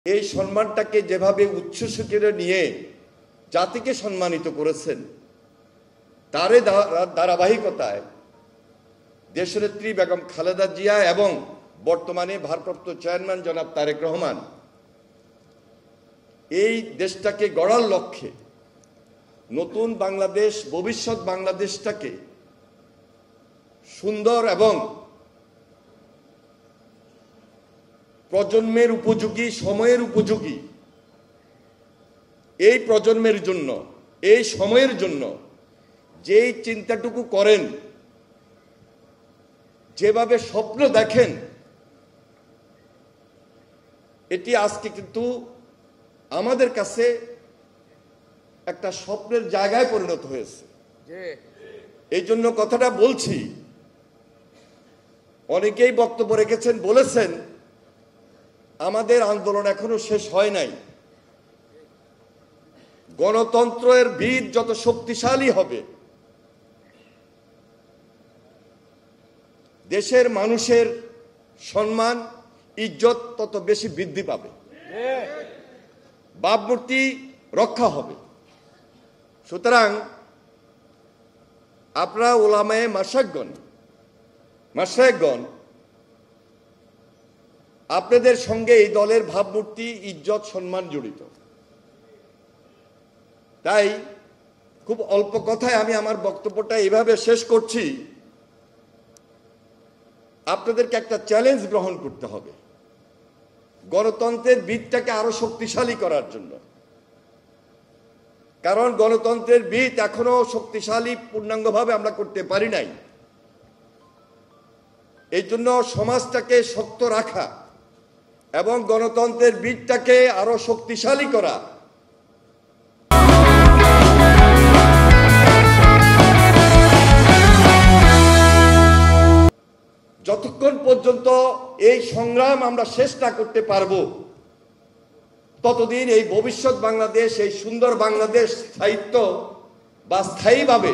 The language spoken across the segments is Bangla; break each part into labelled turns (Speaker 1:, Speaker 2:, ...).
Speaker 1: এই সম্মানটাকে যেভাবে উচ্ছ্বস করে নিয়ে জাতিকে সম্মানিত করেছেন, তার ধারাবাহিকতায় দেশনেত্রী বেগম খালেদা জিয়া এবং বর্তমানে ভারপ্রাপ্ত চেয়ারম্যান জনাব তারেক রহমান এই দেশটাকে গড়ার লক্ষ্যে নতুন বাংলাদেশ, ভবিষ্যৎ বাংলাদেশটাকে সুন্দর এবং প্রজন্মের উপযোগী, সময়ের উপযোগী এই প্রজন্মের জন্য, এই সময়ের জন্য যেই চিন্তাটুকু করেন, যেভাবে স্বপ্ন দেখেন, এটি আজকে কিন্তু আমাদের কাছে একটা স্বপ্নের জায়গায় পরিণত হয়েছে। এই জন্য কথাটা বলছি। অনেকেই বক্তব্য রেখেছেন, বলেছেন আমাদের আন্দোলন এখনো শেষ হয় নাই। গণতন্ত্রের ভিত যত শক্তিশালী হবে, দেশের মানুষের সম্মান, ইজ্জত তত বেশি বৃদ্ধি পাবে, ভাবমূর্তি রক্ষা হবে। সুতরাং আপনারা ওলামায়ে মাশায়েখগণ আপনাদের সঙ্গে এই দলের ভাবমূর্তি, ইজ্জত, সম্মান জড়িত। তাই খুব অল্প কথায় আমি আমার বক্তব্যটা এইভাবে শেষ করছি। আপনাদেরকে একটা চ্যালেঞ্জ গ্রহণ করতে হবে গণতন্ত্রের ভিতটাকে আরো শক্তিশালী করার জন্য। কারণ গণতন্ত্রের ভিত এখনো শক্তিশালী পূর্ণাঙ্গভাবে আমরা করতে পারি নাই। এই জন্য সমাজটাকে শক্ত রাখা এবং গণতন্ত্রের ভিতটাকে আরো শক্তিশালী করা, যতক্ষণ পর্যন্ত এই সংগ্রাম আমরা শেষ না করতে পারবো, ততদিন এই ভবিষ্যৎ বাংলাদেশ, এই সুন্দর বাংলাদেশ স্থায়িত্ব বা স্থায়ীভাবে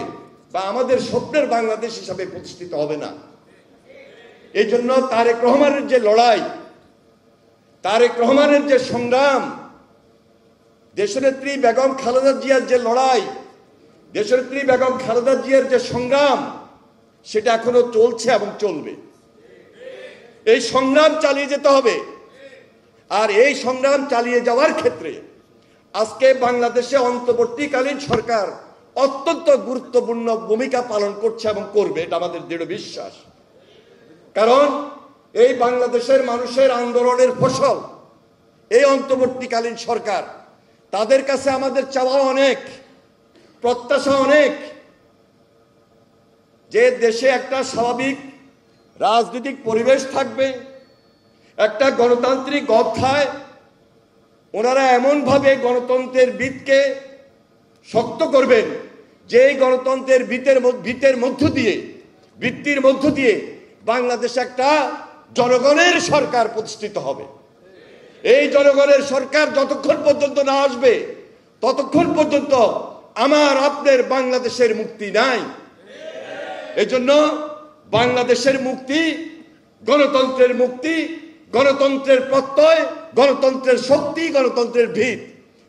Speaker 1: বা আমাদের স্বপ্নের বাংলাদেশ হিসাবে প্রতিষ্ঠিত হবে না। এই জন্য তারেক রহমানের যে লড়াই, তারেক রহমানের যে সংগ্রাম, দেশনেত্রী বেগম খালেদা জিয়ার যে লড়াই, দেশনেত্রী বেগম খালেদা জিয়ার যে সংগ্রাম, সেটা এখনো চলছে এবং চলবে। এই সংগ্রাম চালিয়ে যেতে হবে। আর এই সংগ্রাম চালিয়ে যাওয়ার ক্ষেত্রে আজকে বাংলাদেশে অন্তর্বর্তীকালীন সরকার অত্যন্ত গুরুত্বপূর্ণ ভূমিকা পালন করছে এবং করবে, এটা আমাদের দৃঢ় বিশ্বাস। কারণ এই বাংলাদেশের মানুষের আন্দোলনের ফসল এই অন্তর্বর্তীকালীন সরকার। তাদের কাছে আমাদের চাওয়া অনেক, প্রত্যাশা অনেক, যে দেশে একটা স্বাভাবিক রাজনৈতিক পরিবেশ থাকবে, একটা গণতান্ত্রিক অধ্যায়। ওনারা এমনভাবে গণতন্ত্রের ভিতকে শক্ত করবেন যে এই গণতন্ত্রের ভিতের মধ্য দিয়ে বাংলাদেশে একটা জনগণের সরকার প্রতিষ্ঠিত হবে। এই জনগণের সরকার যতক্ষণ পর্যন্ত না আসবে, ততক্ষণ পর্যন্ত আমার আপনার বাংলাদেশের মুক্তি নাই। এই জন্য বাংলাদেশের মুক্তি, গণতন্ত্রের মুক্তি, গণতন্ত্রের প্রত্যয়, গণতন্ত্রের শক্তি, গণতন্ত্রের ভিত,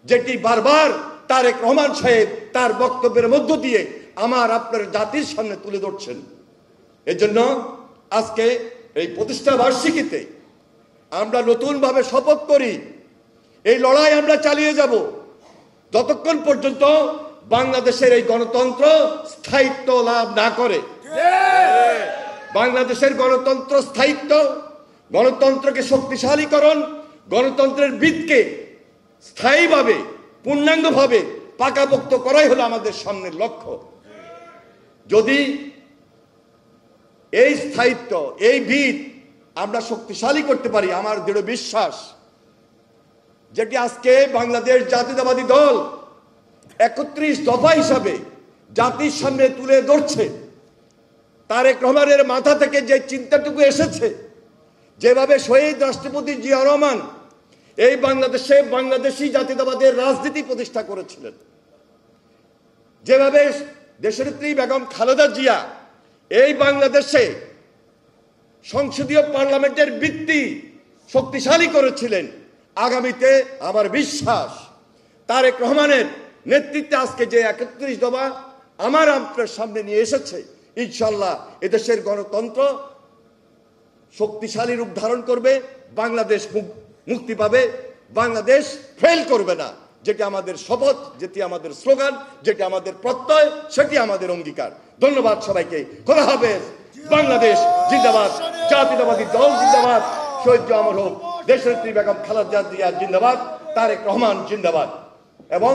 Speaker 1: যেটি বারবার তারেক রহমান সাহেব তার বক্তব্যের মধ্য দিয়ে আমার আপনার জাতির সামনে তুলে ধরছেন। এজন্য আজকে এই প্রতিষ্ঠা বার্ষিকীতে আমরা নতুনভাবে শপথ করি, এই লড়াই আমরা চালিয়ে যাব যতক্ষণ পর্যন্ত বাংলাদেশের এই গণতন্ত্র স্থায়িত্ব লাভ না করে। বাংলাদেশের গণতন্ত্র স্থায়িত্ব, গণতন্ত্রকে শক্তিশালীকরণ, গণতন্ত্রের ভিতকে স্থায়ীভাবে, পূর্ণাঙ্গভাবে পাকাপোক্ত করাই হলো আমাদের সামনের লক্ষ্য। যদি এই স্থায়িত্ব, এই ভিত আমরা শক্তিশালী করতে পারি, আমার দৃঢ় বিশ্বাস, যেটি আজকে বাংলাদেশ জাতীয়তাবাদী দল 31 দফা হিসাবে জাতির সামনে তুলে ধরছে, তারেক রহমানের মাথা থেকে যে চিন্তাটুকু এসেছে, যেভাবে শহীদ রাষ্ট্রপতি জিয়া রহমান এই বাংলাদেশে বাংলাদেশি জাতীয়তাবাদের রাজনীতি প্রতিষ্ঠা করেছিলেন, যেভাবে দেশনেত্রী বেগম খালেদা জিয়া এই বাংলাদেশে সংসদীয় পার্লামেন্টের ভিত্তি শক্তিশালী করেছিলেন, আগামীতে আমার বিশ্বাস তারেক রহমানের নেতৃত্বে আজকে যে ৩১ দফা আমার আপনার সামনে নিয়ে এসেছে, ইনশাল্লাহ এদেশের গণতন্ত্র শক্তিশালী রূপ ধারণ করবে, বাংলাদেশ মুক্তি পাবে, বাংলাদেশ ফেল করবে না। যেটি আমাদের শপথ, যেটি আমাদের স্লোগান, যেটি আমাদের প্রত্যয়, সেটি আমাদের অঙ্গীকার। ধন্যবাদ সবাইকে। খোদা হাফেজ। বাংলাদেশ জিন্দাবাদ, জাতীয়তাবাদী দল জিন্দাবাদ, শহীদ অমর হোক দেশনেত্রী বেগম খালেদা জিয়া জিন্দাবাদ, তারেক রহমান জিন্দাবাদ। এবং